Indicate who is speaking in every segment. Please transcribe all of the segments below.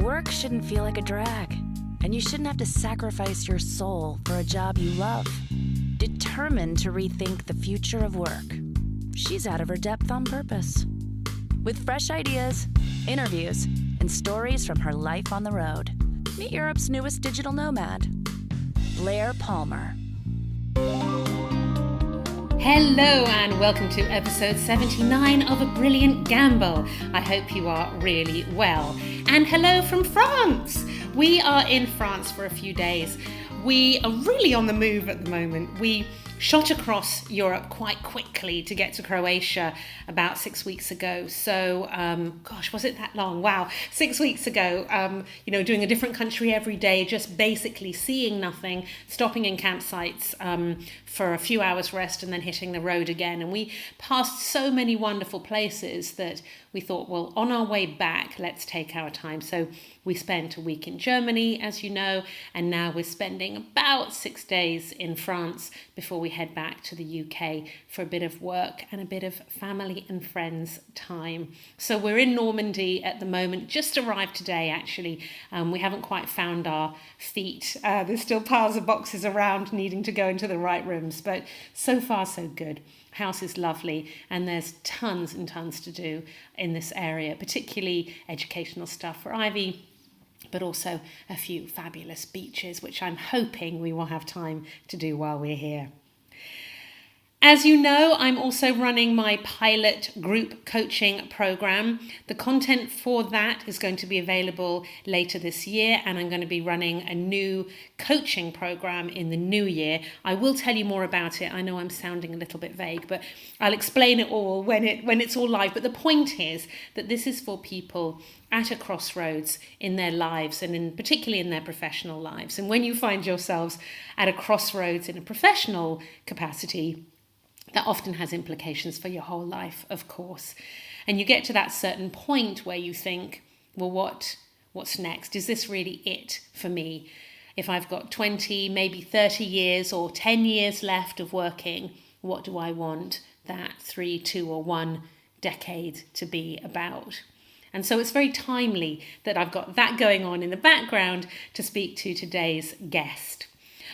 Speaker 1: Work shouldn't feel like a drag, and you shouldn't have to sacrifice your soul for a job you love. Determined to rethink the future of work, she's out of her depth on purpose. With fresh ideas, interviews, and stories from her life on the road, meet Europe's newest digital nomad, Blair Palmer.
Speaker 2: Hello and welcome to episode 79 of A Brilliant Gamble. I hope you are really well. And hello from France. We are in France for a few days. We are really on the move at the moment. We shot across Europe quite quickly to get to Croatia about 6 weeks ago. So, was it that long? Wow, 6 weeks ago, doing a different country every day, just basically seeing nothing, stopping in campsites for a few hours rest and then hitting the road again. And we passed so many wonderful places that we thought, well, on our way back, let's take our time. So we spent a week in Germany, as you know, and now we're spending about 6 days in France before we head back to the UK for a bit of work and a bit of family and friends time. So we're in Normandy at the moment, just arrived today actually. We haven't quite found our feet. There's still piles of boxes around needing to go into the right rooms, but so far so good. House is lovely and there's tons and tons to do in this area, particularly educational stuff for Ivy, but also a few fabulous beaches, which I'm hoping we will have time to do while we're here. As you know, I'm also running my pilot group coaching program. The content for that is going to be available later this year, and I'm going to be running a new coaching program in the new year. I will tell you more about it. I know I'm sounding a little bit vague, but I'll explain it all when it's all live. But the point is that this is for people at a crossroads in their lives and particularly in their professional lives. And when you find yourselves at a crossroads in a professional capacity, that often has implications for your whole life, of course. And you get to that certain point where you think, well, what's next? Is this really it for me? If I've got 20, maybe 30 years or 10 years left of working, what do I want that 3, 2 or 1 decade to be about? And so it's very timely that I've got that going on in the background to speak to today's guest.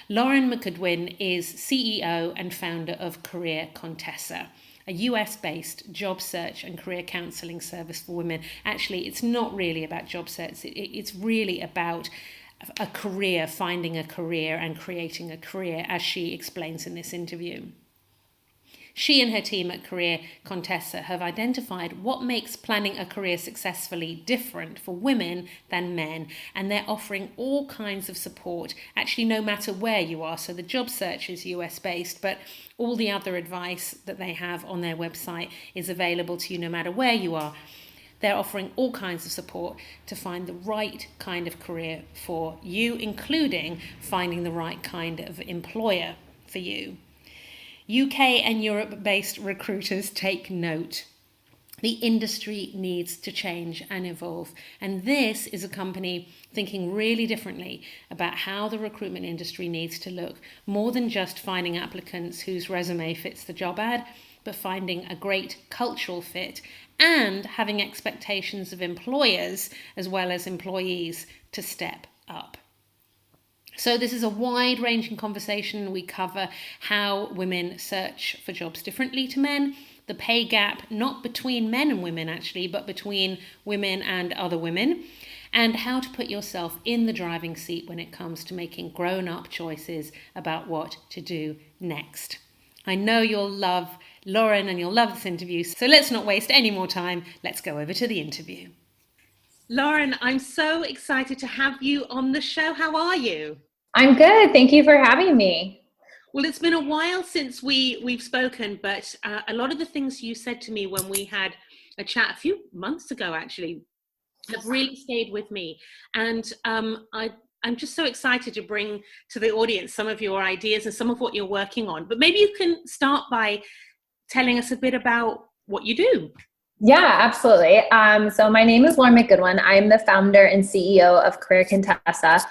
Speaker 2: Lauren McGoodwin is CEO and founder of Career Contessa, a US-based job search and career counselling service for women. Actually, it's not really about job search. It's really about a career, finding a career and creating a career, as she explains in this interview. She and her team at Career Contessa have identified what makes planning a career successfully different for women than men, and they're offering all kinds of support, actually no matter where you are. So the job search is US-based, but all the other advice that they have on their website is available to you no matter where you are. They're offering all kinds of support to find the right kind of career for you, including finding the right kind of employer for you. UK and Europe-based recruiters take note. The industry needs to change and evolve. And this is a company thinking really differently about how the recruitment industry needs to look, more than just finding applicants whose resume fits the job ad, but finding a great cultural fit and having expectations of employers as well as employees to step up. So this is a wide-ranging conversation. We cover how women search for jobs differently to men, the pay gap, not between men and women actually, but between women and other women, and how to put yourself in the driving seat when it comes to making grown-up choices about what to do next. I know you'll love Lauren and you'll love this interview, so let's not waste any more time. Let's go over to the interview. Lauren, I'm so excited to have you on the show. How are you?
Speaker 3: I'm good. Thank you for having me.
Speaker 2: Well, it's been a while since we've spoken, but a lot of the things you said to me when we had a chat a few months ago, actually, have really stayed with me. And I'm just so excited to bring to the audience some of your ideas and some of what you're working on. But maybe you can start by telling us a bit about what you do.
Speaker 3: Yeah, absolutely. So my name is Lauren McGoodwin. I'm the founder and CEO of Career Contessa.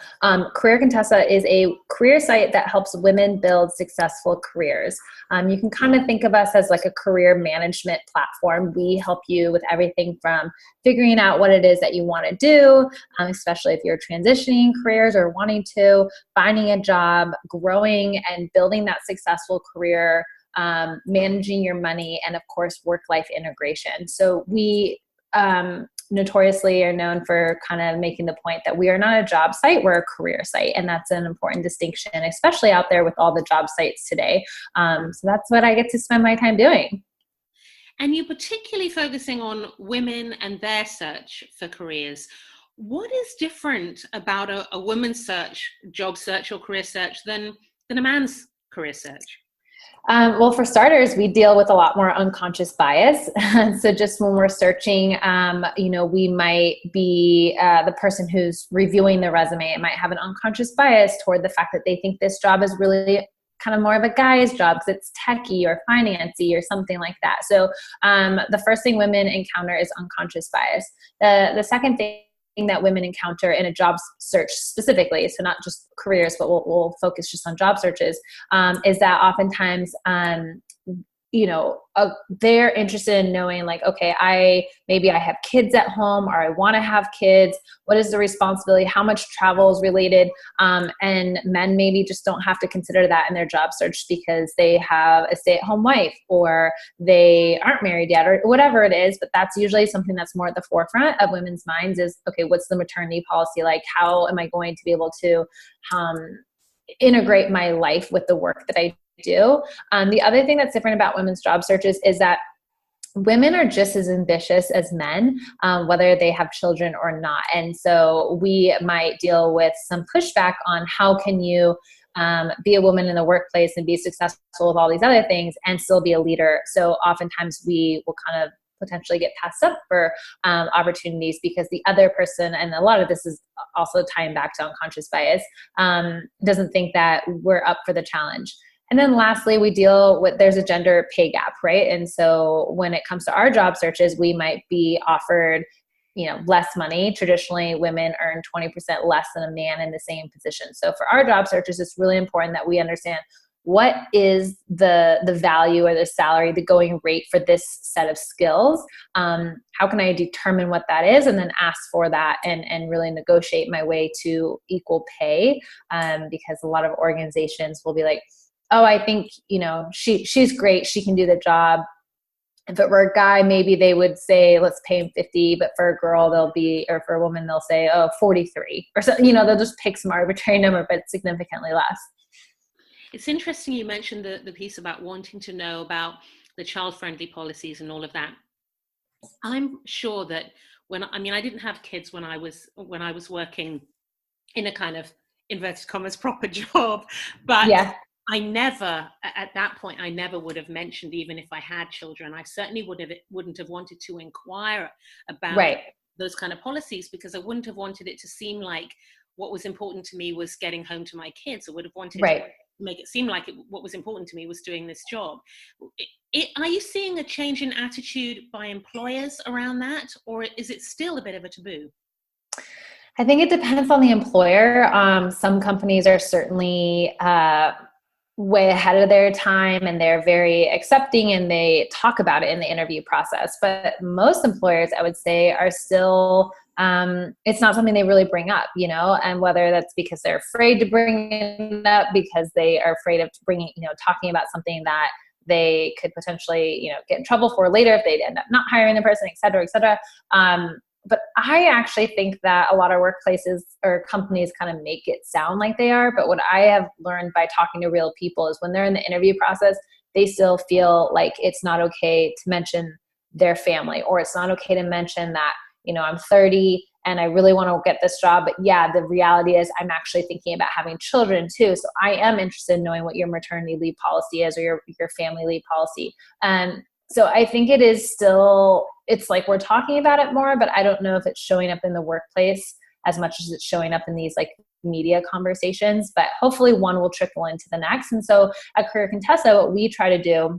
Speaker 3: Career Contessa is a career site that helps women build successful careers. You can kind of think of us as like a career management platform. We help you with everything from figuring out what it is that you want to do, especially if you're transitioning careers or wanting to, finding a job, growing and building that successful career, managing your money, and of course, work-life integration. So we notoriously are known for kind of making the point that we are not a job site, we're a career site. And that's an important distinction, especially out there with all the job sites today. So that's what I get to spend my time doing.
Speaker 2: And you're particularly focusing on women and their search for careers. What is different about a woman's search, job search or career search than a man's career search?
Speaker 3: Well, for starters, we deal with a lot more unconscious bias. So just when we're searching, we might be the person who's reviewing the resume. It might have an unconscious bias toward the fact that they think this job is really kind of more of a guy's job because it's techie or financy or something like that. So the first thing women encounter is unconscious bias. The second thing that women encounter in a job search specifically, so not just careers, but we'll focus just on job searches, is that oftentimes, they're interested in knowing like, okay, maybe I have kids at home or I want to have kids. What is the responsibility? How much travel is related? And men maybe just don't have to consider that in their job search because they have a stay-at-home wife or they aren't married yet or whatever it is. But that's usually something that's more at the forefront of women's minds is, okay, what's the maternity policy like? How am I going to be able to integrate my life with the work that I do? The other thing that's different about women's job searches is that women are just as ambitious as men, whether they have children or not. And so we might deal with some pushback on how can you be a woman in the workplace and be successful with all these other things and still be a leader. So oftentimes we will kind of potentially get passed up for opportunities because the other person, and a lot of this is also tying back to unconscious bias, doesn't think that we're up for the challenge. And then lastly, there's a gender pay gap, right? And so when it comes to our job searches, we might be offered, less money. Traditionally, women earn 20% less than a man in the same position. So for our job searches, it's really important that we understand what is the value or the salary, the going rate for this set of skills? How can I determine what that is and then ask for that and really negotiate my way to equal pay? Because a lot of organizations will be like, oh, I think, she's great. She can do the job. If it were a guy, maybe they would say, let's pay him 50, but for a girl, or for a woman, they'll say, 43 or so, they'll just pick some arbitrary number, but significantly less.
Speaker 2: It's interesting you mentioned the piece about wanting to know about the child-friendly policies and all of that. I'm sure that I didn't have kids when I was working in a kind of inverted commas proper job, but yeah. At that point, I never would have mentioned, even if I had children, I certainly wouldn't have wanted to inquire about those kind of policies because I wouldn't have wanted it to seem like what was important to me was getting home to my kids. I would have wanted to make it seem like what was important to me was doing this job. Are you seeing a change in attitude by employers around that, or is it still a bit of a taboo?
Speaker 3: I think it depends on the employer. Some companies are certainly way ahead of their time and they're very accepting and they talk about it in the interview process. But most employers, I would say, are still, it's not something they really bring up, and whether that's because they're afraid to bring it up, because they are afraid of talking about something that they could potentially, get in trouble for later if they'd end up not hiring the person, et cetera, et cetera. But I actually think that a lot of workplaces or companies kind of make it sound like they are. But what I have learned by talking to real people is when they're in the interview process, they still feel like it's not okay to mention their family, or it's not okay to mention that, I'm 30 and I really want to get this job. But yeah, the reality is I'm actually thinking about having children too. So I am interested in knowing what your maternity leave policy is or your family leave policy. So I think it is still, it's like we're talking about it more, but I don't know if it's showing up in the workplace as much as it's showing up in these like media conversations, but hopefully one will trickle into the next. And so at Career Contessa, what we try to do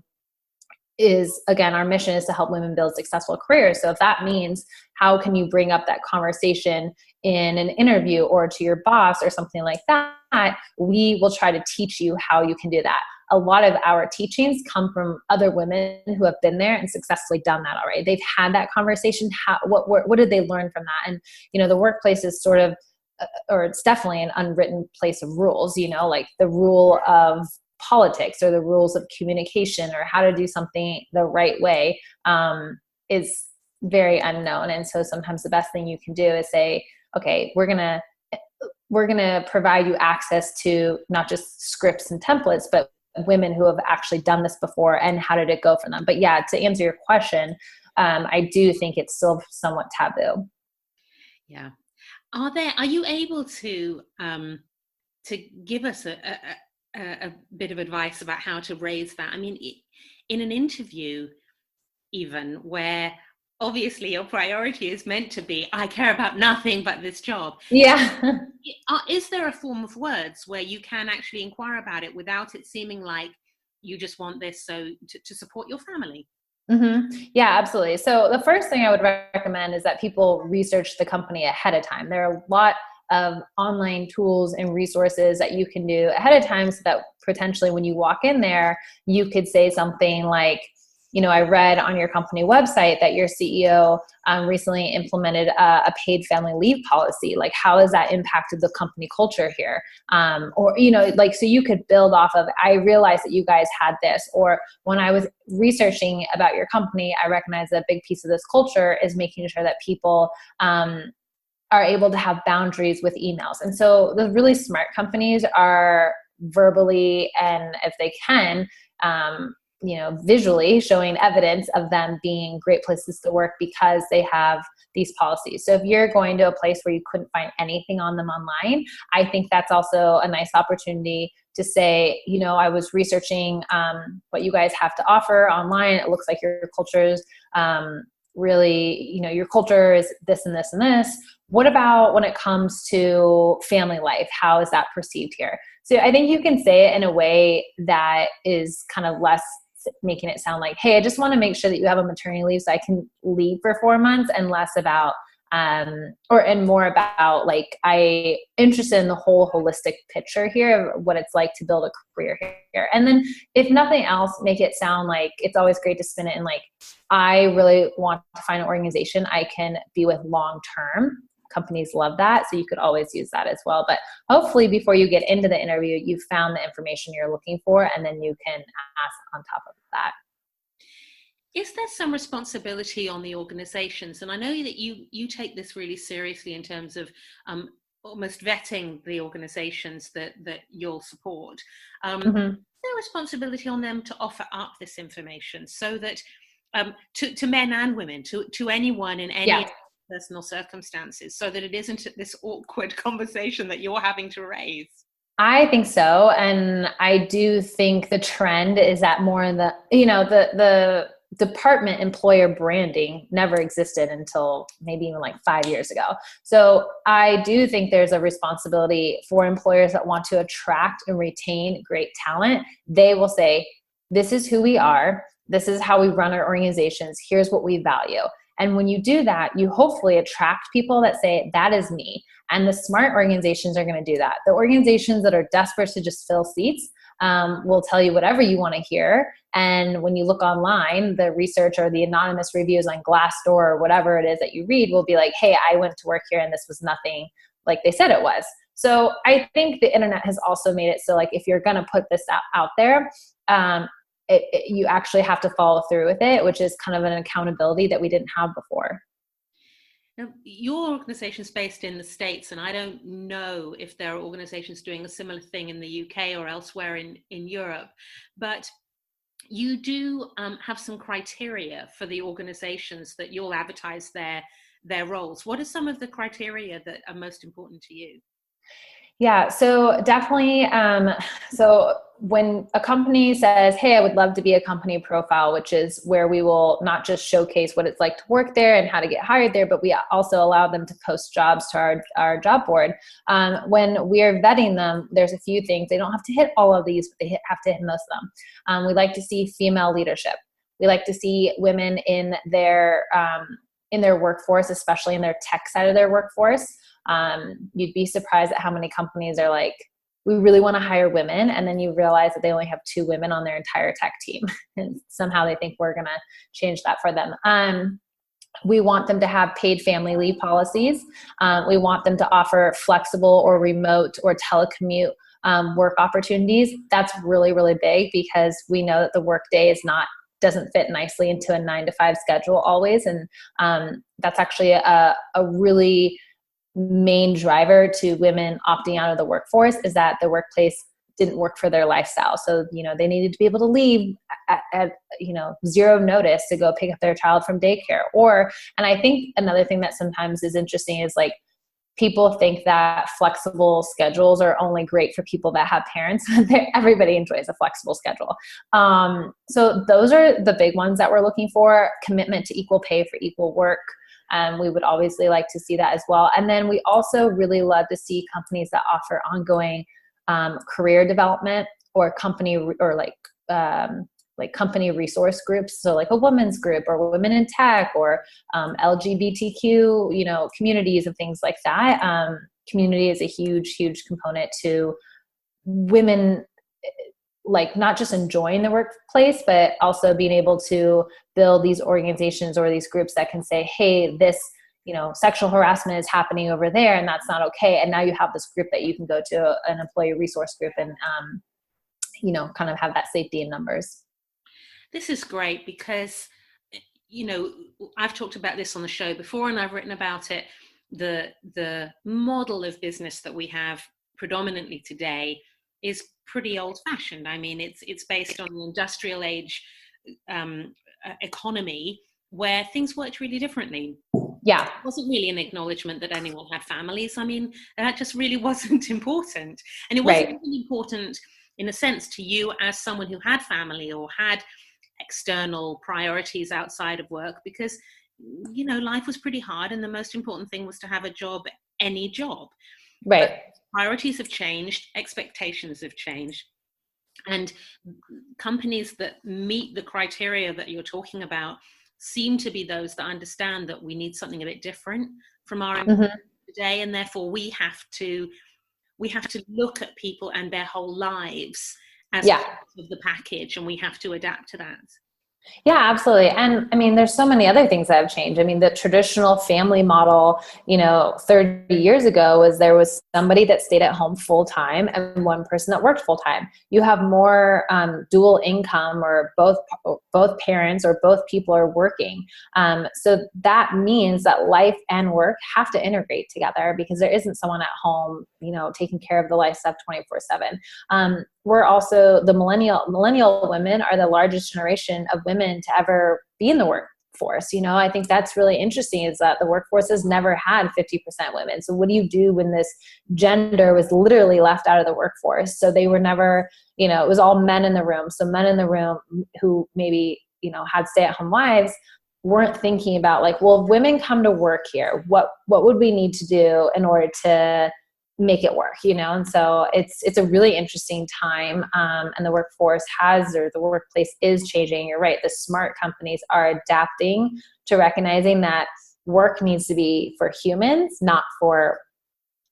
Speaker 3: is, again, our mission is to help women build successful careers. So if that means how can you bring up that conversation in an interview or to your boss or something like that, we will try to teach you how you can do that. A lot of our teachings come from other women who have been there and successfully done that already. They've had that conversation. What did they learn from that? And, the workplace is sort of, or it's definitely an unwritten place of rules, like the rule of politics or the rules of communication or how to do something the right way is very unknown. And so sometimes the best thing you can do is say, okay, we're going to provide you access to not just scripts and templates, but women who have actually done this before and how did it go for them. But yeah, to answer your question, I do think it's still somewhat taboo.
Speaker 2: Yeah. Are you able to give us a bit of advice about how to raise that? I mean, in an interview, even where obviously your priority is meant to be, I care about nothing but this job.
Speaker 3: Yeah.
Speaker 2: Is there a form of words where you can actually inquire about it without it seeming like you just want this to support your family?
Speaker 3: Mm-hmm. Yeah, absolutely. So the first thing I would recommend is that people research the company ahead of time. There are a lot of online tools and resources that you can do ahead of time so that potentially when you walk in there, you could say something like, I read on your company website that your CEO recently implemented a paid family leave policy. Like, how has that impacted the company culture here? So you could build off of, I realized that you guys had this, or when I was researching about your company, I recognized that a big piece of this culture is making sure that people are able to have boundaries with emails. And so the really smart companies are verbally, and if they can, visually showing evidence of them being great places to work because they have these policies. So if you're going to a place where you couldn't find anything on them online, I think that's also a nice opportunity to say, I was researching what you guys have to offer online. It looks like your culture is really, your culture is this and this and this. What about when it comes to family life? How is that perceived here? So I think you can say it in a way that is kind of less making it sound like, hey, I just want to make sure that you have a maternity leave so I can leave for 4 months, and less about, and more about like, I interested in the whole holistic picture here of what it's like to build a career here. And then if nothing else, make it sound like it's always great to spin it in like, I really want to find an organization I can be with long-term. Companies love that. So you could always use that as well. But hopefully before you get into the interview, you've found the information you're looking for, and then you can ask on top of that.
Speaker 2: Is there some responsibility on the organizations? And I know that you take this really seriously in terms of almost vetting the organizations that you'll support. Is there a responsibility on them to offer up this information so that to men and women, to anyone in any personal circumstances, so that it isn't this awkward conversation that you're having to raise?
Speaker 3: I think so. And I do think the trend is that more in the department employer branding never existed until maybe even like 5 years ago. So I do think there's a responsibility for employers that want to attract and retain great talent. They will say, this is who we are. This is how we run our organizations. Here's what we value. And when you do that, you hopefully attract people that say, that is me. And the smart organizations are going to do that. The organizations that are desperate to just fill seats will tell you whatever you want to hear. And when you look online, the research or the anonymous reviews on Glassdoor or whatever it is that you read will be like, hey, I went to work here and this was nothing like they said it was. So I think the internet has also made it so like if you're going to put this out there, you actually have to follow through with it, which is kind of an accountability that we didn't have before.
Speaker 2: Now, your organization is based in the States, and I don't know if there are organizations doing a similar thing in the UK or elsewhere in Europe, but you do have some criteria for the organizations that you'll advertise their roles. What are some of the criteria that are most important to you?
Speaker 3: Yeah, so definitely. So when a company says, hey, I would love to be a company profile, which is where we will not just showcase what it's like to work there and how to get hired there, but we also allow them to post jobs to our job board. When we are vetting them, there's a few things. They don't have to hit all of these, but they have to hit most of them. We like to see female leadership. We like to see women in their workforce, especially in their tech side of their workforce. You'd be surprised at how many companies are like, we really want to hire women. And then you realize that they only have 2 women on their entire tech team. And somehow they think we're going to change that for them. We want them to have paid family leave policies. We want them to offer flexible or remote or telecommute work opportunities. That's really, really big, because we know that the workday doesn't fit nicely into a 9-to-5 schedule always. And that's actually a really main driver to women opting out of the workforce, is that the workplace didn't work for their lifestyle. So, they needed to be able to leave at 0 notice to go pick up their child from daycare. And I think another thing that sometimes is interesting is like, people think that flexible schedules are only great for people that have parents. Everybody enjoys a flexible schedule. So those are the big ones that we're looking for. Commitment to equal pay for equal work. We would obviously like to see that as well. And then we also really love to see companies that offer ongoing career development, or company company resource groups. So like a women's group, or women in tech, or LGBTQ, communities and things like that. Community is a huge, huge component to women, like not just enjoying the workplace, but also being able to build these organizations or these groups that can say, hey, this, sexual harassment is happening over there, and that's not okay. And now you have this group that you can go to, an employee resource group, and, kind of have that safety in numbers.
Speaker 2: This is great because, I've talked about this on the show before, and I've written about it. The model of business that we have predominantly today is pretty old-fashioned. I mean, it's based on the industrial age economy, where things worked really differently.
Speaker 3: Yeah.
Speaker 2: It wasn't really an acknowledgement that anyone had families. I mean, that just really wasn't important. And it wasn't really important, in a sense, to you as someone who had family or had external priorities outside of work, because, life was pretty hard, and the most important thing was to have a job, any job.
Speaker 3: Right.
Speaker 2: But priorities have changed, expectations have changed. And companies that meet the criteria that you're talking about seem to be those that understand that we need something a bit different from our employees today, and therefore we have to look at people and their whole lives as part of the package, and we have to adapt to that.
Speaker 3: Yeah, absolutely. And I mean, there's so many other things that have changed. I mean, the traditional family model, 30 years ago there was somebody that stayed at home full time and one person that worked full time. You have more dual income, or both parents or both people are working. So that means that life and work have to integrate together, because there isn't someone at home, taking care of the life stuff 24/7. We're also, the millennial women are the largest generation of women to ever be in the workforce. I think that's really interesting, is that the workforce has never had 50% women. So what do you do when this gender was literally left out of the workforce? So they were never, it was all men in the room. So men in the room who maybe, had stay-at-home wives weren't thinking about like, well, if women come to work here, what would we need to do in order to make it work, and so it's a really interesting time, and the workforce the workplace is changing. You're right. The smart companies are adapting to recognizing that work needs to be for humans, not for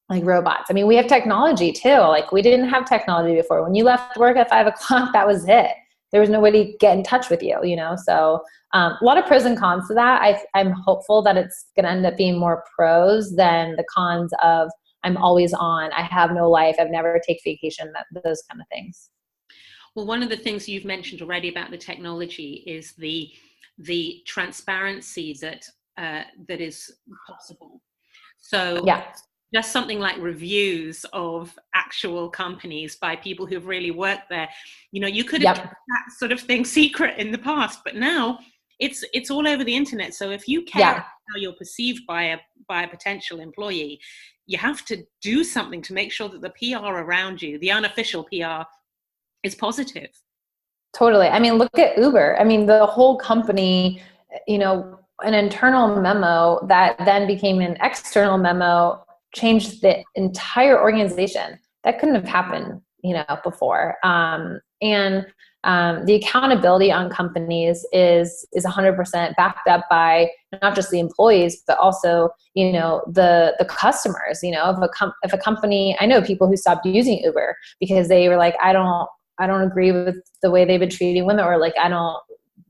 Speaker 3: like robots. I mean, we have technology too. Like, we didn't have technology before. When you left work at 5 o'clock, that was it. There was nobody get in touch with you, so a lot of pros and cons to that. I'm hopeful that it's going to end up being more pros than the cons of I'm always on, I have no life, I've never take vacation, those kind of things.
Speaker 2: Well, one of the things you've mentioned already about the technology is the transparency that is possible. So just something like reviews of actual companies by people who've really worked there, you could have kept that sort of thing secret in the past, but now it's all over the internet. So if you care about how you're perceived by a potential employee, you have to do something to make sure that the PR around you, the unofficial PR, is positive.
Speaker 3: Totally. I mean, look at Uber. I mean, the whole company, an internal memo that then became an external memo changed the entire organization. That couldn't have happened, before. The accountability on companies is 100% backed up by not just the employees, but also, the customers. If a company, I know people who stopped using Uber because they were like, I don't agree with the way they've been treating women, or like,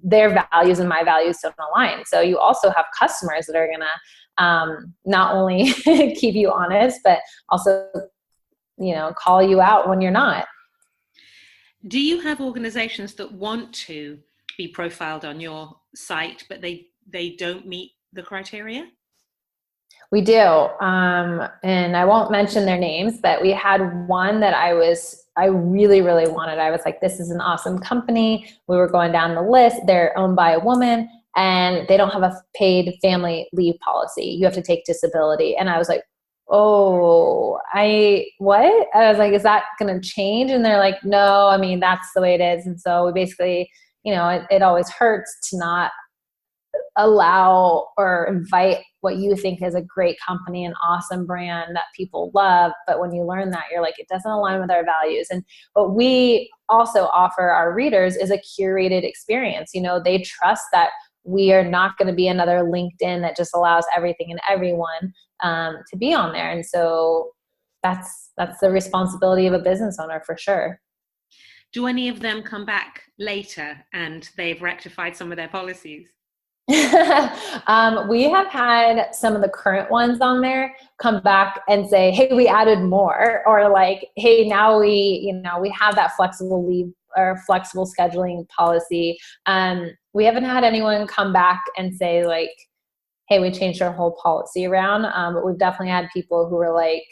Speaker 3: their values and my values don't align. So you also have customers that are gonna not only keep you honest, but also, call you out when you're not.
Speaker 2: Do you have organizations that want to be profiled on your site, but they don't meet the criteria?
Speaker 3: We do. And I won't mention their names, but we had one that I really, really wanted. I was like, this is an awesome company. We were going down the list. They're owned by a woman and they don't have a paid family leave policy. You have to take disability. And I was like, what? I was like, is that going to change? And they're like, no, I mean, that's the way it is. And so we basically, it always hurts to not allow or invite what you think is a great company, an awesome brand that people love. But when you learn that, you're like, it doesn't align with our values. And what we also offer our readers is a curated experience. They trust that we are not going to be another LinkedIn that just allows everything and everyone to be on there. And so that's the responsibility of a business owner for sure.
Speaker 2: Do any of them come back later and they've rectified some of their policies?
Speaker 3: We have had some of the current ones on there come back and say, hey, we added more, or like, hey, now we have that flexible leave or flexible scheduling policy. We haven't had anyone come back and say like, hey, we changed our whole policy around. But we've definitely had people who were like,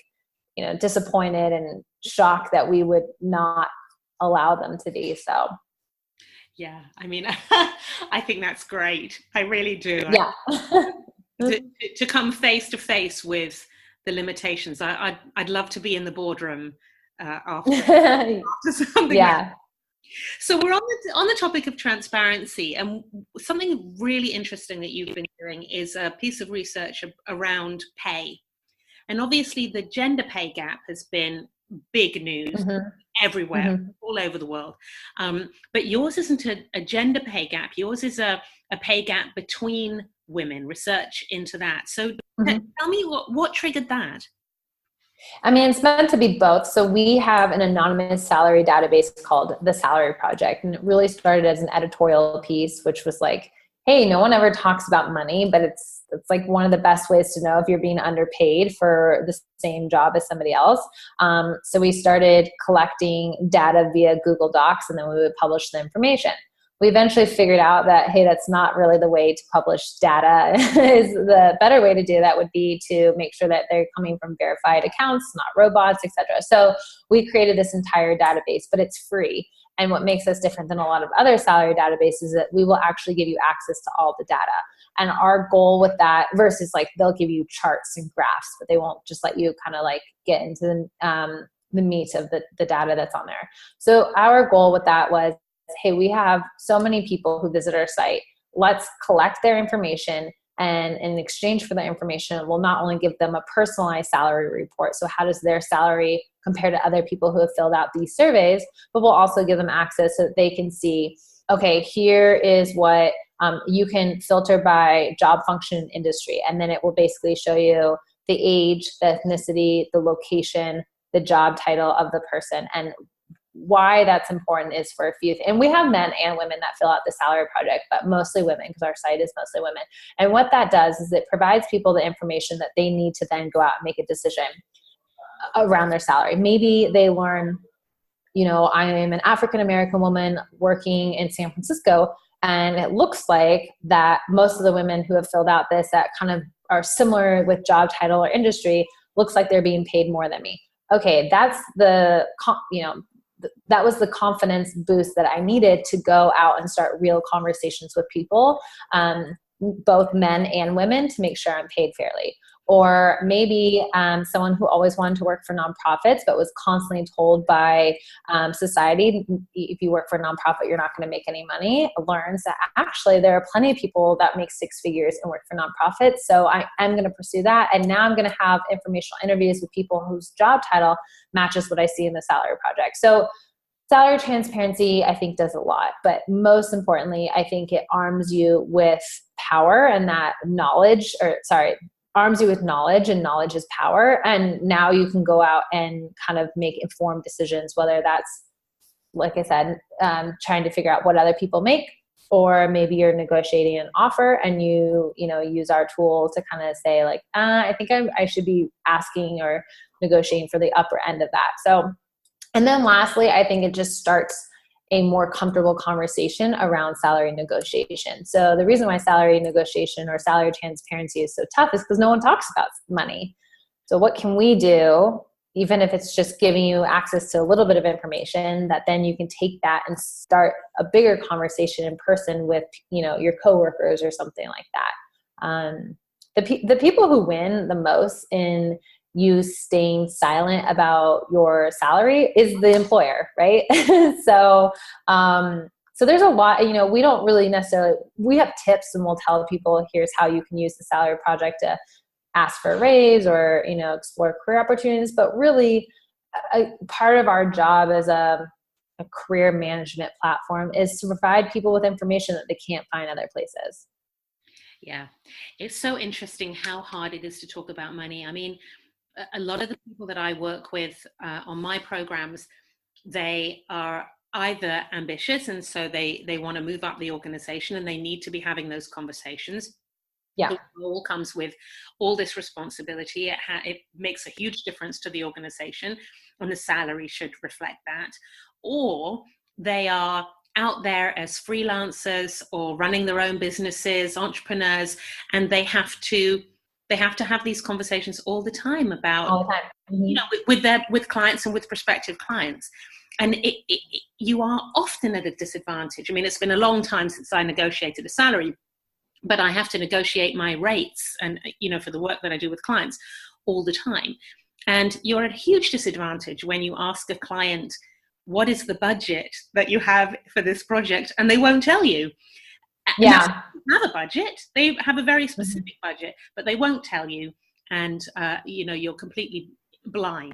Speaker 3: disappointed and shocked that we would not allow them to be. So.
Speaker 2: Yeah, I mean, I think that's great. I really do.
Speaker 3: Yeah.
Speaker 2: to come face to face with the limitations. I'd love to be in the boardroom after something.
Speaker 3: Yeah.
Speaker 2: So we're on the topic of transparency, and something really interesting that you've been doing is a piece of research around pay. And obviously the gender pay gap has been big news everywhere, all over the world. But yours isn't a gender pay gap. Yours is a pay gap between women, research into that. So tell me what triggered that?
Speaker 3: I mean, it's meant to be both. So we have an anonymous salary database called The Salary Project. And it really started as an editorial piece, which was like, hey, no one ever talks about money, but it's like one of the best ways to know if you're being underpaid for the same job as somebody else. So we started collecting data via Google Docs, and then we would publish the information. We eventually figured out that, hey, that's not really the way to publish data. Is the better way to do that would be to make sure that they're coming from verified accounts, not robots, etc. So we created this entire database, but it's free. And what makes us different than a lot of other salary databases is that we will actually give you access to all the data. And our goal with that, versus like they'll give you charts and graphs, but they won't just let you kind of like get into the meat of the data that's on there. So our goal with that was, hey, we have so many people who visit our site. Let's collect their information, and in exchange for the information, we'll not only give them a personalized salary report. So how does their salary compare to other people who have filled out these surveys, but we'll also give them access so that they can see, okay, here is what you can filter by job function and industry. And then it will basically show you the age, the ethnicity, the location, the job title of the person. And why that's important is for a few things. And we have men and women that fill out the salary project, but mostly women, because our site is mostly women. And what that does is it provides people the information that they need to then go out and make a decision around their salary. Maybe they learn, I am an African-American woman working in San Francisco, and it looks like that most of the women who have filled out this that kind of are similar with job title or industry, looks like they're being paid more than me. Okay, that's that was the confidence boost that I needed to go out and start real conversations with people, both men and women, to make sure I'm paid fairly. or maybe someone who always wanted to work for nonprofits, but was constantly told by society, if you work for a nonprofit, you're not going to make any money, learns that actually there are plenty of people that make six figures and work for nonprofits. So I am going to pursue that. And now I'm going to have informational interviews with people whose job title matches what I see in the salary project. So salary transparency, I think, does a lot, but most importantly, I think it arms you with power, and that arms you with knowledge, and knowledge is power. And now you can go out and kind of make informed decisions, whether that's, like I said, trying to figure out what other people make, or maybe you're negotiating an offer and you use our tool to kind of say like, I think I should be asking or negotiating for the upper end of that. So, and then lastly, I think it just starts a more comfortable conversation around salary negotiation. So the reason why salary negotiation or salary transparency is so tough is because no one talks about money. So what can we do, even if it's just giving you access to a little bit of information, that then you can take that and start a bigger conversation in person with, your coworkers or something like that. The people who win the most in you staying silent about your salary is the employer, right? So there's a lot, we don't really necessarily, we have tips and we'll tell people, here's how you can use the salary project to ask for a raise or, explore career opportunities. But really part of our job as a career management platform is to provide people with information that they can't find other places.
Speaker 2: Yeah. It's so interesting how hard it is to talk about money. I mean, a lot of the people that I work with on my programs, they are either ambitious, and so they want to move up the organization and they need to be having those conversations.
Speaker 3: Yeah.
Speaker 2: The role comes with all this responsibility. It makes a huge difference to the organization, and the salary should reflect that. Or they are out there as freelancers or running their own businesses, entrepreneurs, and they have to have these conversations all the time about,
Speaker 3: all the time. Mm-hmm.
Speaker 2: with clients and with prospective clients. And you are often at a disadvantage. I mean, it's been a long time since I negotiated a salary, but I have to negotiate my rates and, for the work that I do with clients all the time. And you're at a huge disadvantage when you ask a client, what is the budget that you have for this project? And they won't tell you.
Speaker 3: Yeah.
Speaker 2: They have a budget. They have a very specific budget, but they won't tell you. And, you're completely blind.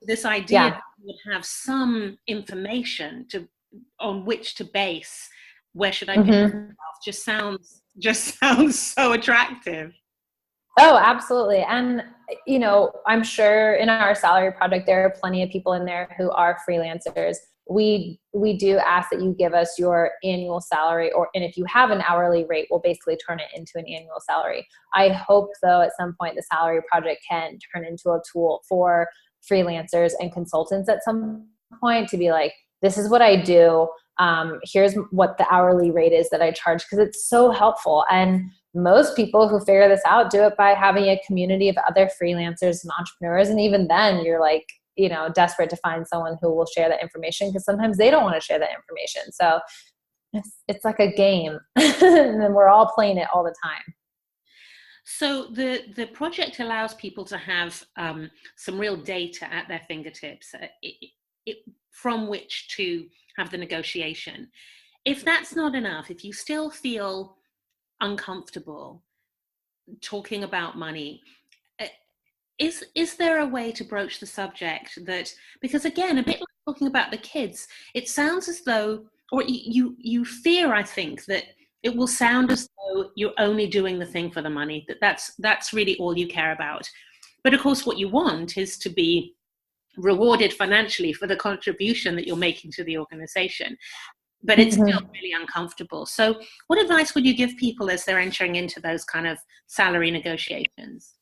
Speaker 2: This idea that you would have some information on which to base, where should I put myself, just sounds so attractive.
Speaker 3: Oh, absolutely. And, I'm sure in our salary project, there are plenty of people in there who are freelancers. We do ask that you give us your annual salary, and if you have an hourly rate, we'll basically turn it into an annual salary. I hope, though, at some point the salary project can turn into a tool for freelancers and consultants at some point to be like, this is what I do. Here's what the hourly rate is that I charge, because it's so helpful. And most people who figure this out do it by having a community of other freelancers and entrepreneurs. And even then you're like, desperate to find someone who will share that information, because sometimes they don't want to share that information. So it's like a game and then we're all playing it all the time.
Speaker 2: So the project allows people to have some real data at their fingertips from which to have the negotiation. If that's not enough, if you still feel uncomfortable talking about money, is there a way to broach the subject that, because again, a bit like talking about the kids, it sounds as though, or you fear, I think, that it will sound as though you're only doing the thing for the money, that's really all you care about. But of course, what you want is to be rewarded financially for the contribution that you're making to the organization. But it's still really uncomfortable. So what advice would you give people as they're entering into those kind of salary negotiations?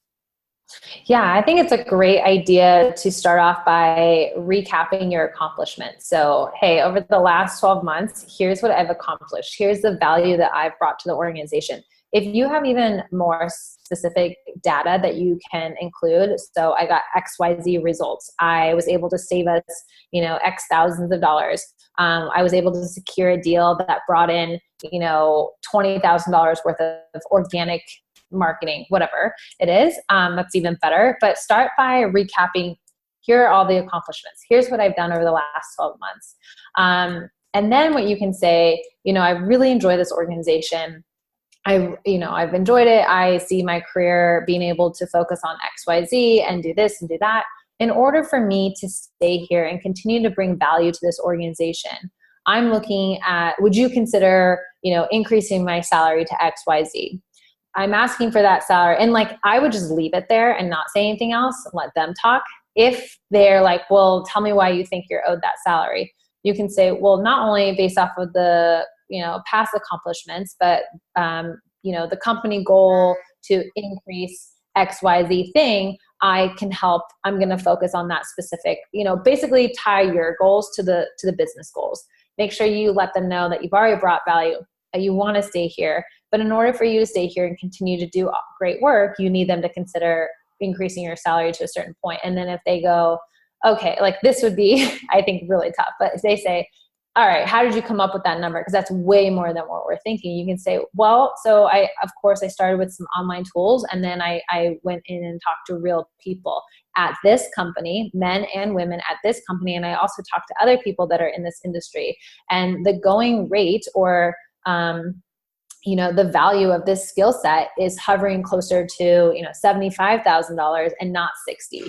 Speaker 3: Yeah, I think it's a great idea to start off by recapping your accomplishments. So, hey, over the last 12 months, here's what I've accomplished. Here's the value that I've brought to the organization. If you have even more specific data that you can include, so I got XYZ results. I was able to save us, X thousands of dollars. I was able to secure a deal that brought in, $20,000 worth of organic marketing, whatever it is. That's even better. But start by recapping, here are all the accomplishments. Here's what I've done over the last 12 months. And then what you can say, I really enjoy this organization. I've enjoyed it. I see my career being able to focus on X, Y, Z and do this and do that. In order for me to stay here and continue to bring value to this organization, I'm looking at, would you consider, increasing my salary to X, Y, Z? I'm asking for that salary. And I would just leave it there and not say anything else and let them talk. If they're like, well, tell me why you think you're owed that salary. You can say, well, not only based off of the, past accomplishments, but, the company goal to increase X, Y, Z thing, I can help. I'm going to focus on that specific, basically tie your goals to the business goals. Make sure you let them know that you've already brought value, that you want to stay here. But in order for you to stay here and continue to do great work, you need them to consider increasing your salary to a certain point. And then if they go, okay, this would be, I think, really tough. But if they say, all right, how did you come up with that number? Because that's way more than what we're thinking. You can say, well, so I started with some online tools, and then I went in and talked to real people at this company, men and women at this company. And I also talked to other people that are in this industry. And the going rate or, the value of this skill set is hovering closer to, $75,000 and not 60.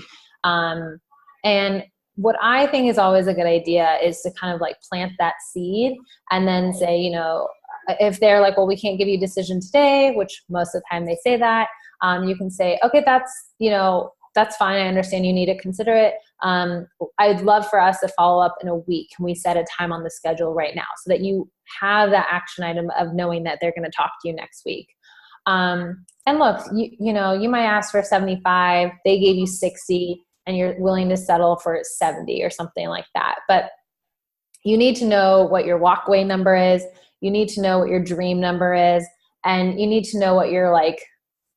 Speaker 3: And what I think is always a good idea is to kind of plant that seed and then say, if they're like, well, we can't give you a decision today, which most of the time they say that, you can say, okay, that's fine. I understand you need to consider it. I'd love for us to follow up in a week. Can we set a time on the schedule right now so that you have that action item of knowing that they're going to talk to you next week? And look, you might ask for 75, they gave you 60, and you're willing to settle for 70 or something like that. But you need to know what your walkaway number is. You need to know what your dream number is. And you need to know what you're like,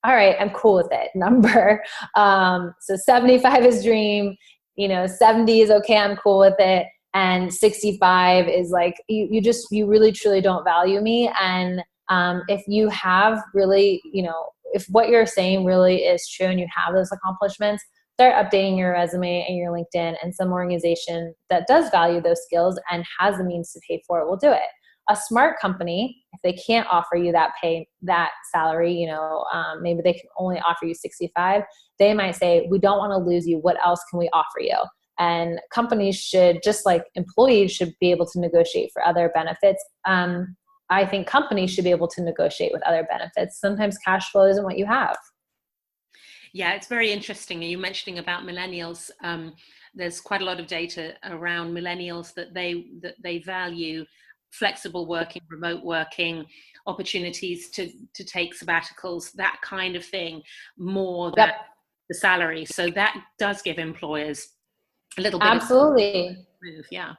Speaker 3: all right, I'm cool with it number. So 75 is dream, 70 is okay, I'm cool with it. And 65 is you really truly don't value me. And if you have really, if what you're saying really is true and you have those accomplishments, start updating your resume and your LinkedIn, and some organization that does value those skills and has the means to pay for it will do it. A smart company, if they can't offer you that salary, maybe they can only offer you 65, they might say, we don't want to lose you. What else can we offer you? And companies should, just like employees should be able to negotiate for other benefits. I think companies should be able to negotiate with other benefits. Sometimes cash flow isn't what you have.
Speaker 2: Yeah, it's very interesting. You're mentioning about millennials. There's quite a lot of data around millennials that they value flexible working, remote working, opportunities to take sabbaticals, that kind of thing, more than the salary. So that does give employers a little bit
Speaker 3: absolutely
Speaker 2: of move. Yeah.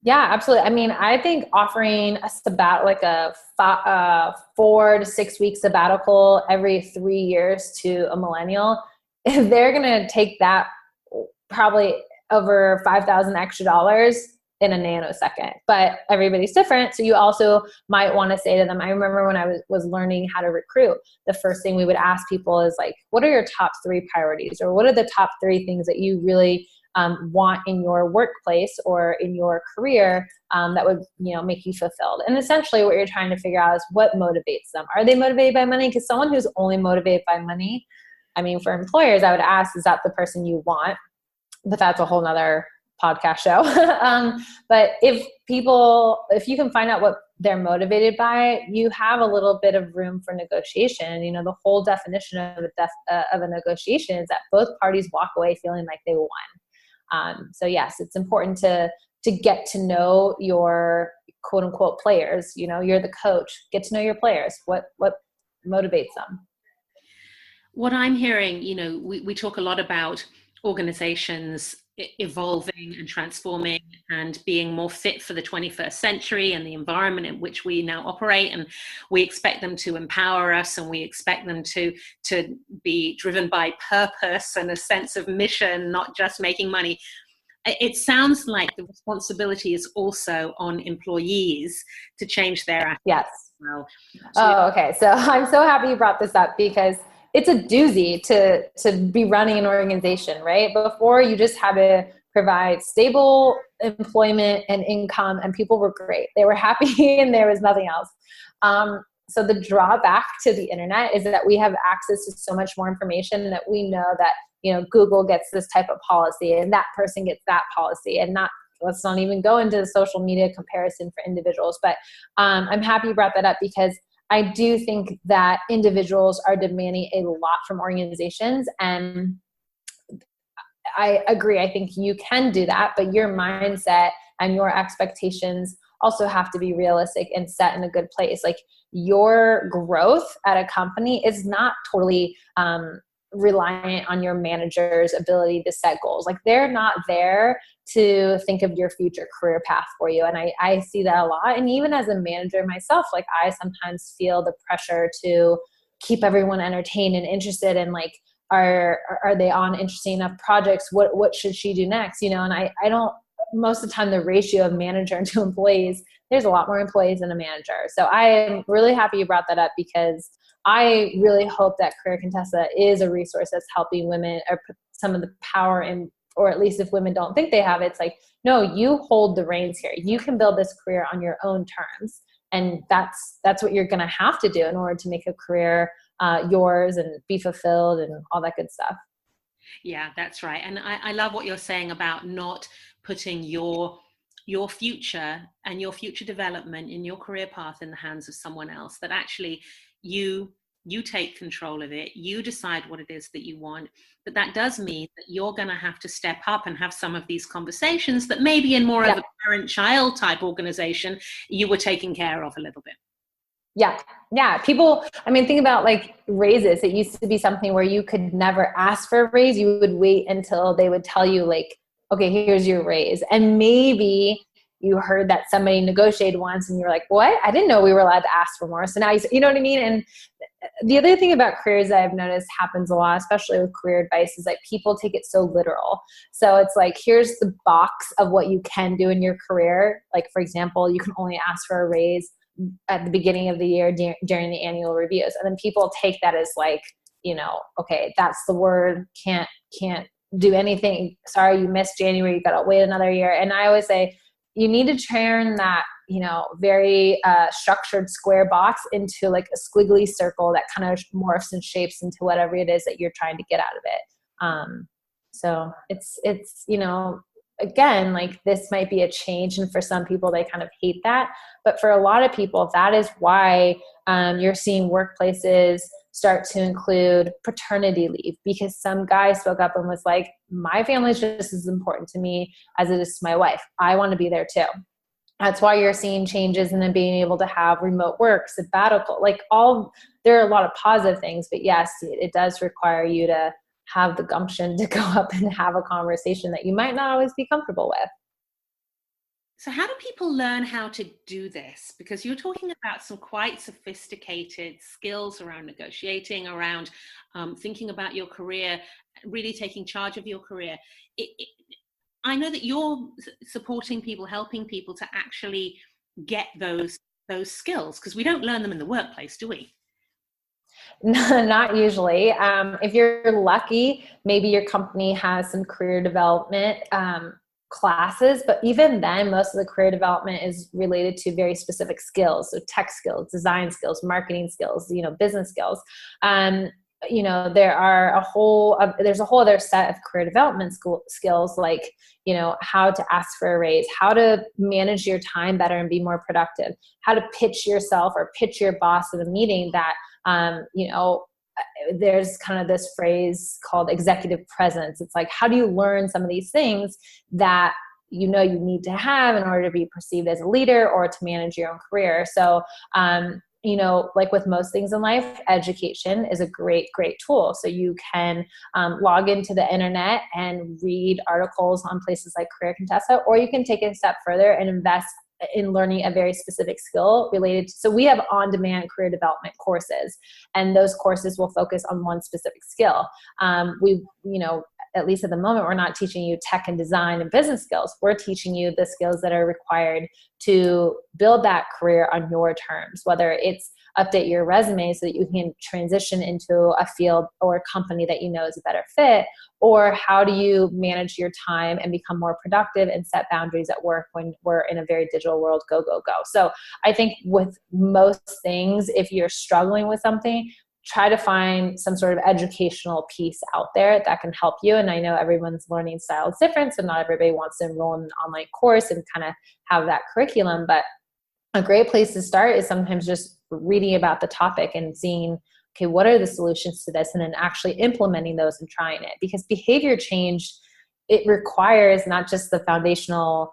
Speaker 3: Yeah, absolutely. I mean, I think offering a 4 to 6 week sabbatical every 3 years to a millennial, they're going to take that probably over $5,000 extra dollars in a nanosecond. But everybody's different. So you also might want to say to them, I remember when I was learning how to recruit, the first thing we would ask people is what are your top 3 priorities? Or what are the top 3 things that you really want in your workplace or in your career that would make you fulfilled? And essentially what you're trying to figure out is what motivates them. Are they motivated by money? Because someone who's only motivated by money, I mean, for employers, I would ask, is that the person you want? But that's a whole nother podcast show. But if you can find out what they're motivated by, you have a little bit of room for negotiation. The whole definition of a negotiation is that both parties walk away feeling like they won. So yes, it's important to get to know your quote unquote players. You're the coach. Get to know your players. What motivates them?
Speaker 2: What I'm hearing, we talk a lot about organizations evolving and transforming and being more fit for the 21st century and the environment in which we now operate. And we expect them to empower us, and we expect them to be driven by purpose and a sense of mission, not just making money. it sounds like the responsibility is also on employees to change their attitude.
Speaker 3: Yes.
Speaker 2: Well,
Speaker 3: Oh, okay. So I'm so happy you brought this up, because it's a doozy to be running an organization, right? Before, you just had to provide stable employment and income, and people were great. They were happy and there was nothing else. So the drawback to the internet is that we have access to so much more information, that we know that, Google gets this type of policy and that person gets that policy, and let's not even go into the social media comparison for individuals. But I'm happy you brought that up, because I do think that individuals are demanding a lot from organizations, and I agree. I think you can do that, but your mindset and your expectations also have to be realistic and set in a good place. Like, your growth at a company is not totally reliant on your manager's ability to set goals. Like, they're not there to think of your future career path for you. And I see that a lot. And even as a manager myself, like, I sometimes feel the pressure to keep everyone entertained and interested, and like, are they on interesting enough projects? What should she do next? And I don't, most of the time, the ratio of manager to employees, there's a lot more employees than a manager. So I am really happy you brought that up, because I really hope that Career Contessa is a resource that's helping women, or put some of the power in, or at least if women don't think they have it, it's like, no, you hold the reins here. You can build this career on your own terms. And that's what you're going to have to do in order to make a career yours and be fulfilled and all that good stuff.
Speaker 2: Yeah, that's right. And I love what you're saying about not putting your future and your future development in your career path in the hands of someone else, that actually you take control of it. You decide what it is that you want. But that does mean that you're going to have to step up and have some of these conversations that maybe in more of a parent-child type organization, you were taking care of a little bit.
Speaker 3: Yeah. People, think about like raises. It used to be something where you could never ask for a raise. You would wait until they would tell you, like, okay, here's your raise. And maybe you heard that somebody negotiated once and you're like, what? I didn't know we were allowed to ask for more. So now you know what I mean? And the other thing about careers that I've noticed happens a lot, especially with career advice, is like, people take it so literal. So it's like, here's the box of what you can do in your career. Like, for example, you can only ask for a raise at the beginning of the year during the annual reviews. And then people take that as like, okay, that's the word, can't do anything. Sorry, you missed January, you got to wait another year. And I always say, you need to turn that, very structured square box into like a squiggly circle that kind of morphs and shapes into whatever it is that you're trying to get out of it. So it's, again, like, this might be a change. And for some people, they kind of hate that. But for a lot of people, that is why you're seeing workplaces start to include paternity leave, because some guy spoke up and was like, my family is just as important to me as it is to my wife. I want to be there too. That's why you're seeing changes in them being able to have remote work, sabbatical, there are a lot of positive things, but yes, it does require you to have the gumption to go up and have a conversation that you might not always be comfortable with.
Speaker 2: So how do people learn how to do this? Because you're talking about some quite sophisticated skills around negotiating, around thinking about your career, really taking charge of your career. I know that you're supporting people, helping people to actually get those skills, because we don't learn them in the workplace, do we?
Speaker 3: Not usually. If you're lucky, maybe your company has some career development classes, but even then, most of the career development is related to very specific skills. So tech skills, design skills, marketing skills, business skills. There's a whole other set of career development skills, like, how to ask for a raise, how to manage your time better and be more productive, how to pitch yourself or pitch your boss in a meeting that, there's kind of this phrase called executive presence. It's like, how do you learn some of these things that you need to have in order to be perceived as a leader or to manage your own career? So, like with most things in life, education is a great, great tool. So you can log into the internet and read articles on places like Career Contessa, or you can take it a step further and invest in learning a very specific skill related to, so we have on-demand career development courses, and those courses will focus on one specific skill. At least at the moment, we're not teaching you tech and design and business skills. We're teaching you the skills that are required to build that career on your terms, whether it's update your resume so that you can transition into a field or a company that you know is a better fit, or how do you manage your time and become more productive and set boundaries at work when we're in a very digital world, go, go, go. So I think with most things, if you're struggling with something, try to find some sort of educational piece out there that can help you. And I know everyone's learning style is different, so not everybody wants to enroll in an online course and kind of have that curriculum, but a great place to start is sometimes just reading about the topic and seeing, okay, what are the solutions to this? And then actually implementing those and trying it. Because behavior change, it requires not just the foundational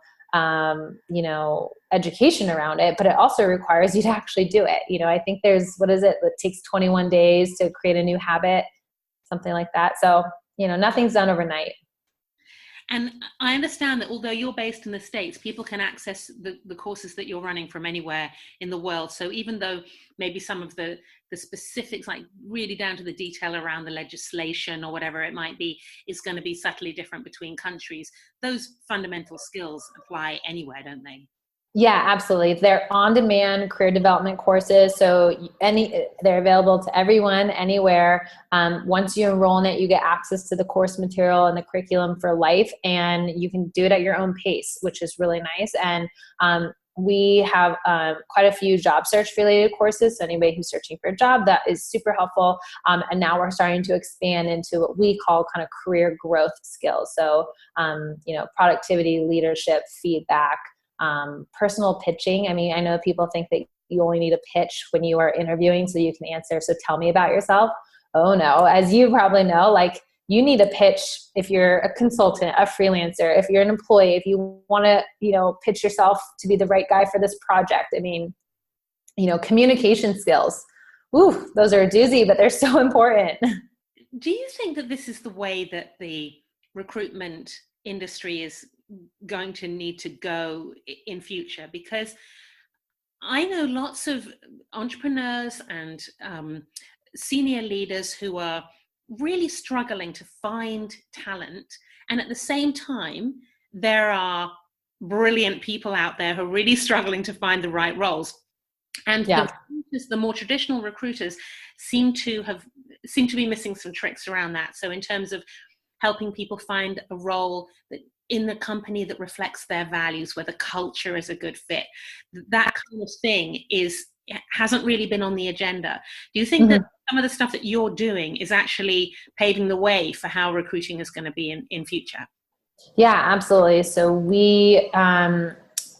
Speaker 3: education around it, but it also requires you to actually do it. I think there's, it takes 21 days to create a new habit, something like that. So, nothing's done overnight.
Speaker 2: And I understand that although you're based in the States, people can access the courses that you're running from anywhere in the world. So even though maybe some of the specifics, like really down to the detail around the legislation or whatever it might be, is going to be subtly different between countries, those fundamental skills apply anywhere, don't they?
Speaker 3: Yeah, absolutely. They're on-demand career development courses. So they're available to everyone, anywhere. Once you enroll in it, you get access to the course material and the curriculum for life, and you can do it at your own pace, which is really nice. And we have quite a few job search related courses. So anybody who's searching for a job, that is super helpful. And now we're starting to expand into what we call kind of career growth skills. So, productivity, leadership, feedback, personal pitching. I mean, I know people think that you only need a pitch when you are interviewing so you can answer, so tell me about yourself. Oh no, as you probably know, you need a pitch if you're a consultant, a freelancer, if you're an employee, if you want to, pitch yourself to be the right guy for this project. I mean, communication skills, those are a doozy, but they're so important.
Speaker 2: Do you think that this is the way that the recruitment industry is going to need to go in future? Because I know lots of entrepreneurs and senior leaders who are really struggling to find talent, and at the same time there are brilliant people out there who are really struggling to find the right roles. And the more traditional recruiters seem to be missing some tricks around that. So in terms of helping people find a role that in the company that reflects their values, where the culture is a good fit, that kind of thing hasn't really been on the agenda. Do you think that some of the stuff that you're doing is actually paving the way for how recruiting is going to be in future?
Speaker 3: Yeah, absolutely. So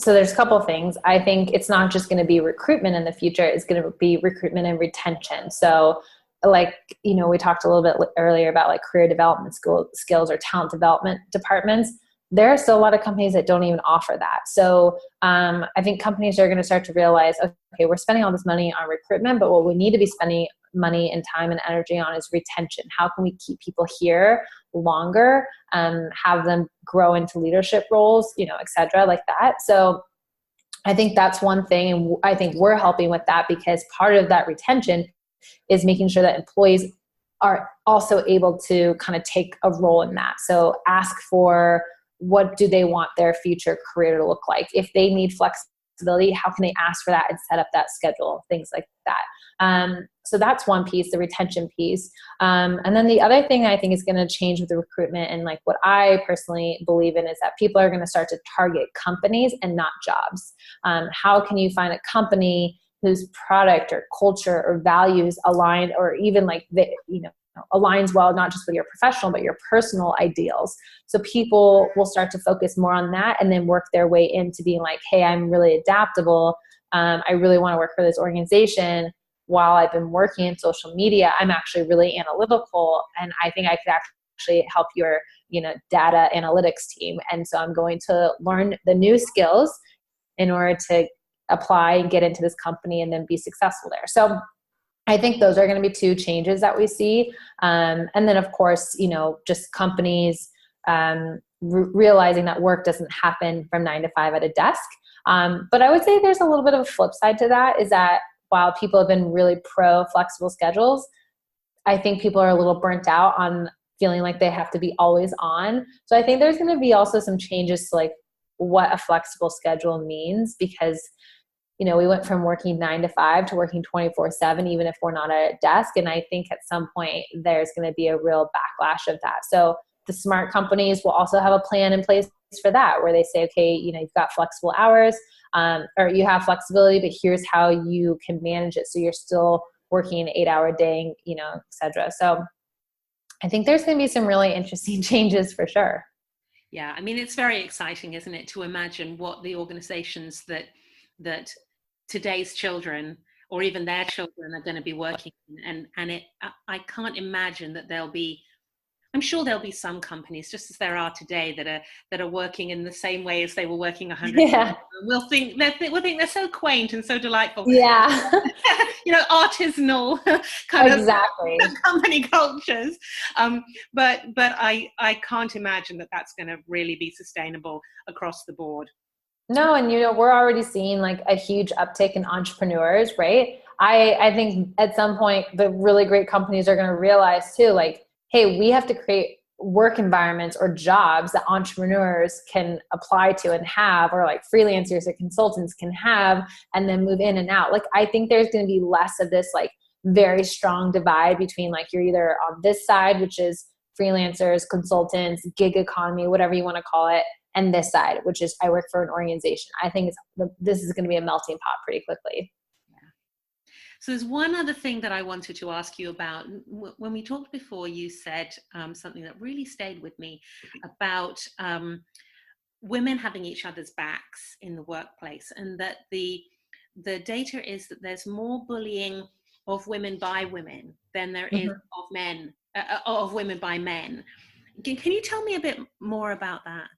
Speaker 3: there's a couple of things. I think it's not just going to be recruitment in the future, it's going to be recruitment and retention. So we talked a little bit earlier about career development skills or talent development departments. There are still a lot of companies that don't even offer that. So I think companies are going to start to realize, okay, we're spending all this money on recruitment, but what we need to be spending money and time and energy on is retention. How can we keep people here longer, have them grow into leadership roles, et cetera, like that. So I think that's one thing. And I think we're helping with that, because part of that retention is making sure that employees are also able to kind of take a role in that. So ask for, what do they want their future career to look like? If they need flexibility, how can they ask for that and set up that schedule? Things like that. So that's one piece, the retention piece. And then the other thing I think is going to change with the recruitment, and what I personally believe in, is that people are going to start to target companies and not jobs. How can you find a company whose product or culture or values align, or even aligns well, not just with your professional, but your personal ideals. So people will start to focus more on that, and then work their way into being hey, I'm really adaptable. I really want to work for this organization. While I've been working in social media, I'm actually really analytical, and I think I could actually help your, data analytics team. And so I'm going to learn the new skills in order to apply and get into this company and then be successful there. So I think those are going to be two changes that we see. And then of course, just companies realizing that work doesn't happen from 9 to 5 at a desk. But I would say there's a little bit of a flip side to that, is that while people have been really pro flexible schedules, I think people are a little burnt out on feeling like they have to be always on. So I think there's going to be also some changes to like what a flexible schedule means, because, you know, we went from working 9 to 5 to working 24/7, even if we're not at a desk. And I think at some point there's going to be a real backlash of that. So the smart companies will also have a plan in place for that, where they say, okay, you know, you've got flexible hours, or you have flexibility, but here's how you can manage it so you're still working an 8-hour day, you know, et cetera. So I think there's going to be some really interesting changes for sure.
Speaker 2: Yeah, I mean, it's very exciting, isn't it, to imagine what the organizations that today's children or even their children are going to be working in. And I can't imagine that I'm sure there'll be some companies, just as there are today, that are working in the same way as they were working 100 years ago. We'll think they're so quaint and so delightful.
Speaker 3: Yeah.
Speaker 2: You know, artisanal kind
Speaker 3: exactly.
Speaker 2: of company cultures. But I can't imagine that that's going to really be sustainable across the board.
Speaker 3: No, and you know, we're already seeing like a huge uptick in entrepreneurs, right? I think at some point the really great companies are going to realize too, like, hey, we have to create work environments or jobs that entrepreneurs can apply to and have, or like freelancers or consultants can have, and then move in and out. Like, I think there's going to be less of this like very strong divide between like, you're either on this side, which is freelancers, consultants, gig economy, whatever you want to call it, and this side, which is I work for an organization. I think this is going to be a melting pot pretty quickly.
Speaker 2: So there's one other thing that I wanted to ask you about. When we talked before, you said something that really stayed with me about women having each other's backs in the workplace, and that the data is that there's more bullying of women by women than there is of men, of women by men. Can you tell me a bit more about that?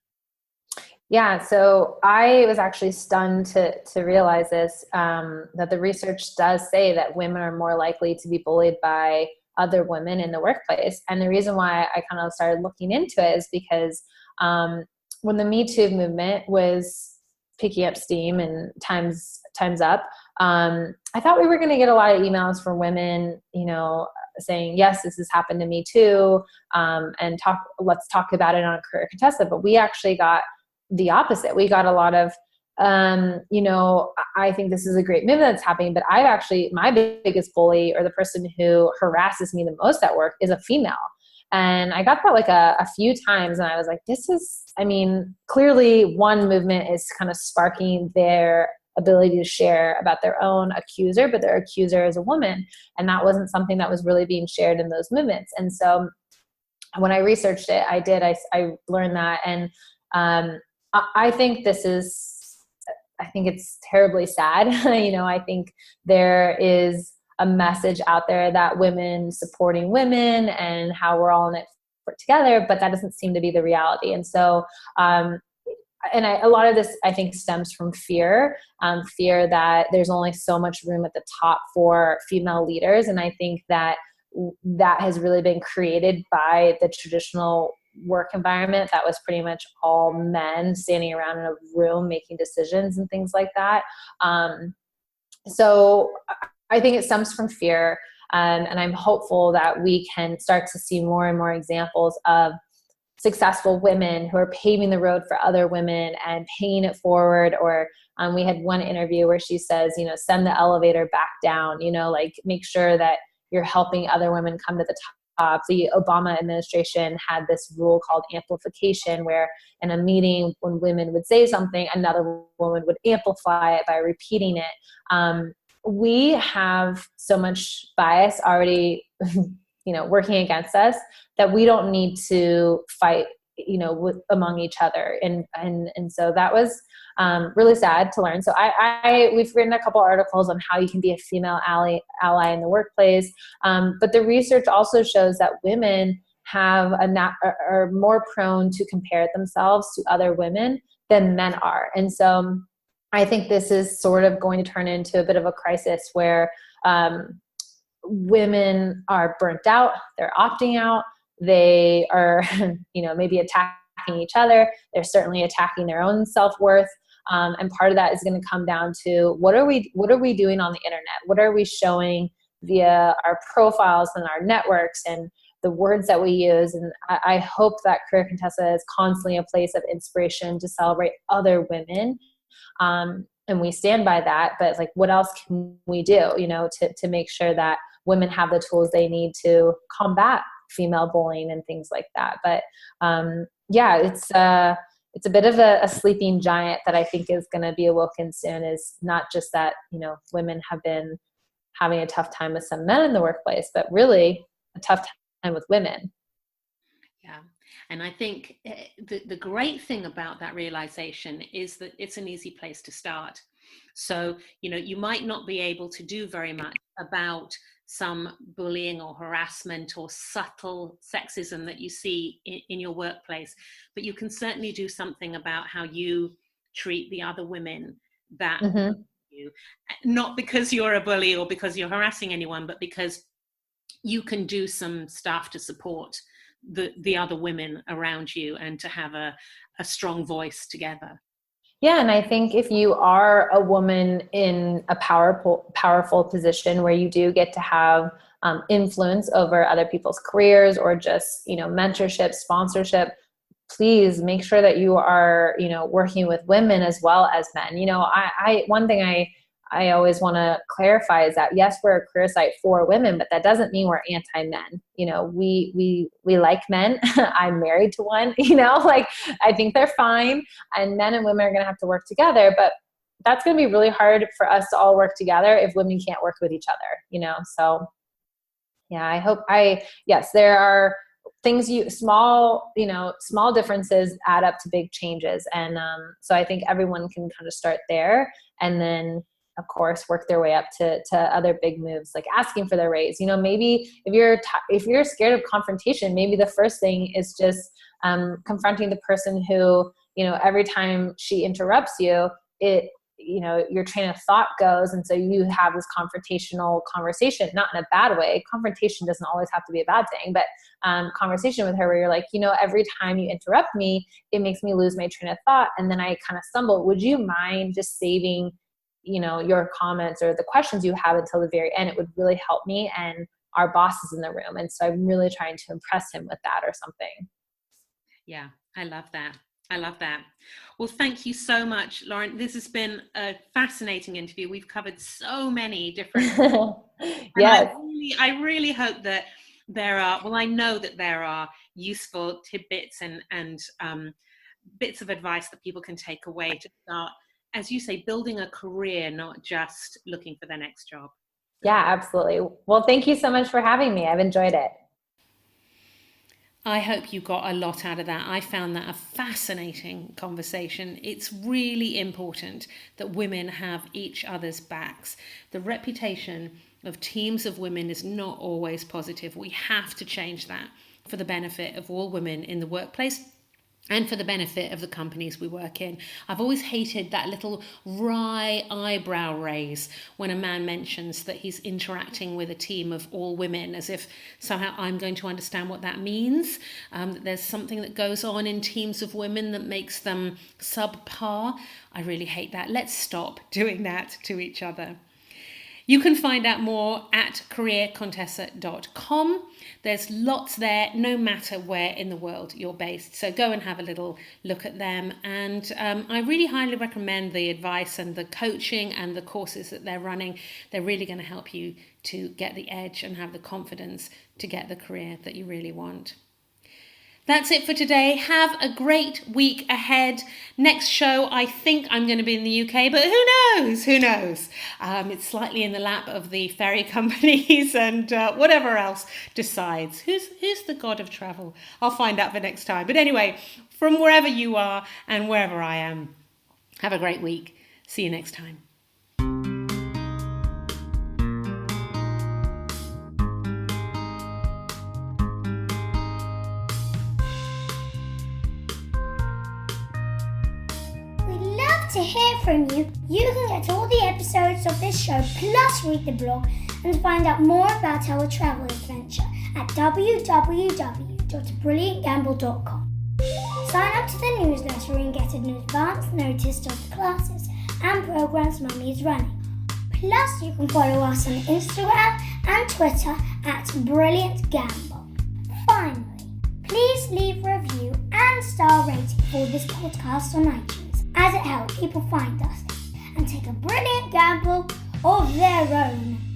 Speaker 3: Yeah, so I was actually stunned to realize this, that the research does say that women are more likely to be bullied by other women in the workplace. And the reason why I kind of started looking into it is because when the Me Too movement was picking up steam and time's up, I thought we were going to get a lot of emails from women, you know, saying, yes, this has happened to me too, and let's talk about it on Career Contessa. But we actually got the opposite. We got a lot of, you know, I think this is a great movement that's happening, but my biggest bully, or the person who harasses me the most at work, is a female. And I got that like a few times, and I was like, clearly one movement is kind of sparking their ability to share about their own accuser, but their accuser is a woman. And that wasn't something that was really being shared in those movements. And so when I researched it, I learned that. And I think it's terribly sad. You know, I think there is a message out there that women supporting women and how we're all in it together, but that doesn't seem to be the reality. And so, a lot of this, I think, stems from fear that there's only so much room at the top for female leaders. And I think that has really been created by the traditional work environment that was pretty much all men standing around in a room making decisions and things like that. So I think it stems from fear, and I'm hopeful that we can start to see more and more examples of successful women who are paving the road for other women and paying it forward. Or we had one interview where she says, you know, send the elevator back down, you know, like make sure that you're helping other women come to the top. The Obama administration had this rule called amplification, where in a meeting when women would say something, another woman would amplify it by repeating it. We have so much bias already, you know, working against us, that we don't need to fight, you know, among each other. And so that was really sad to learn. So we've written a couple articles on how you can be a female ally in the workplace. But the research also shows that women are more prone to compare themselves to other women than men are. And so I think this is sort of going to turn into a bit of a crisis where women are burnt out, they're opting out, they are, maybe attacking each other. They're certainly attacking their own self-worth. And part of that is going to come down to what are we doing on the internet? What are we showing via our profiles and our networks and the words that we use? And I hope that Career Contessa is constantly a place of inspiration to celebrate other women. And we stand by that, but like, what else can we do, to make sure that women have the tools they need to combat female bullying and things like that. But it's a bit of a sleeping giant that I think is going to be awoken soon. Is not just that, women have been having a tough time with some men in the workplace, but really a tough time with women.
Speaker 2: Yeah. And I think the great thing about that realization is that it's an easy place to start. So, you might not be able to do very much about some bullying or harassment or subtle sexism that you see in your workplace, but you can certainly do something about how you treat the other women that you, not because you're a bully or because you're harassing anyone, but because you can do some stuff to support the other women around you and to have a strong voice together.
Speaker 3: Yeah. And I think if you are a woman in a powerful position where you do get to have influence over other people's careers or just, mentorship, sponsorship, please make sure that you are, working with women as well as men. One thing I always want to clarify is that yes, we're a career site for women, but that doesn't mean we're anti-men. We like men. I'm married to one, I think they're fine. And men and women are going to have to work together, but that's going to be really hard for us to all work together if women can't work with each other, So yeah, yes, there are things small differences add up to big changes. And so I think everyone can kind of start there and then, of course, work their way up to other big moves, like asking for their raise. Maybe if you're scared of confrontation, maybe the first thing is just confronting the person who, every time she interrupts you, your train of thought goes. And so you have this confrontational conversation, not in a bad way. Confrontation doesn't always have to be a bad thing, but conversation with her where you're like, every time you interrupt me, it makes me lose my train of thought. And then I kind of stumble. Would you mind just saving your comments or the questions you have until the very end? It would really help me. And our boss is in the room. And so I'm really trying to impress him with that or something.
Speaker 2: Yeah, I love that. Well, thank you so much, Lauren. This has been a fascinating interview. We've covered so many different
Speaker 3: Yes.
Speaker 2: I really hope that I know that there are useful tidbits and bits of advice that people can take away to start, as you say, building a career, not just looking for the next job.
Speaker 3: Yeah, absolutely. Well, thank you so much for having me. I've enjoyed it.
Speaker 2: I hope you got a lot out of that. I found that a fascinating conversation. It's really important that women have each other's backs. The reputation of teams of women is not always positive. We have to change that for the benefit of all women in the workplace and for the benefit of the companies we work in. I've always hated that little wry eyebrow raise when a man mentions that he's interacting with a team of all women, as if somehow I'm going to understand what that means. There's something that goes on in teams of women that makes them subpar. I really hate that. Let's stop doing that to each other. You can find out more at careercontessa.com. There's lots there, no matter where in the world you're based. So go and have a little look at them. And I really highly recommend the advice and the coaching and the courses that they're running. They're really going to help you to get the edge and have the confidence to get the career that you really want. That's it for today. Have a great week ahead. Next show, I think I'm going to be in the UK, but who knows? It's slightly in the lap of the ferry companies and whatever else decides. Who's the god of travel? I'll find out for next time. But anyway, from wherever you are and wherever I am, have a great week. See you next time.
Speaker 4: To hear from you, you can get all the episodes of this show plus read the blog and find out more about our travel adventure at www.careercontessa.com. www.brilliantgamble.com. Sign up to the newsletter and get an advance notice of the classes and programs Mummy is running. Plus, you can follow us on Instagram and Twitter at Brilliant Gamble. Finally, please leave a review and star rating for this podcast on iTunes, as it helps people find us and take a brilliant gamble of their own.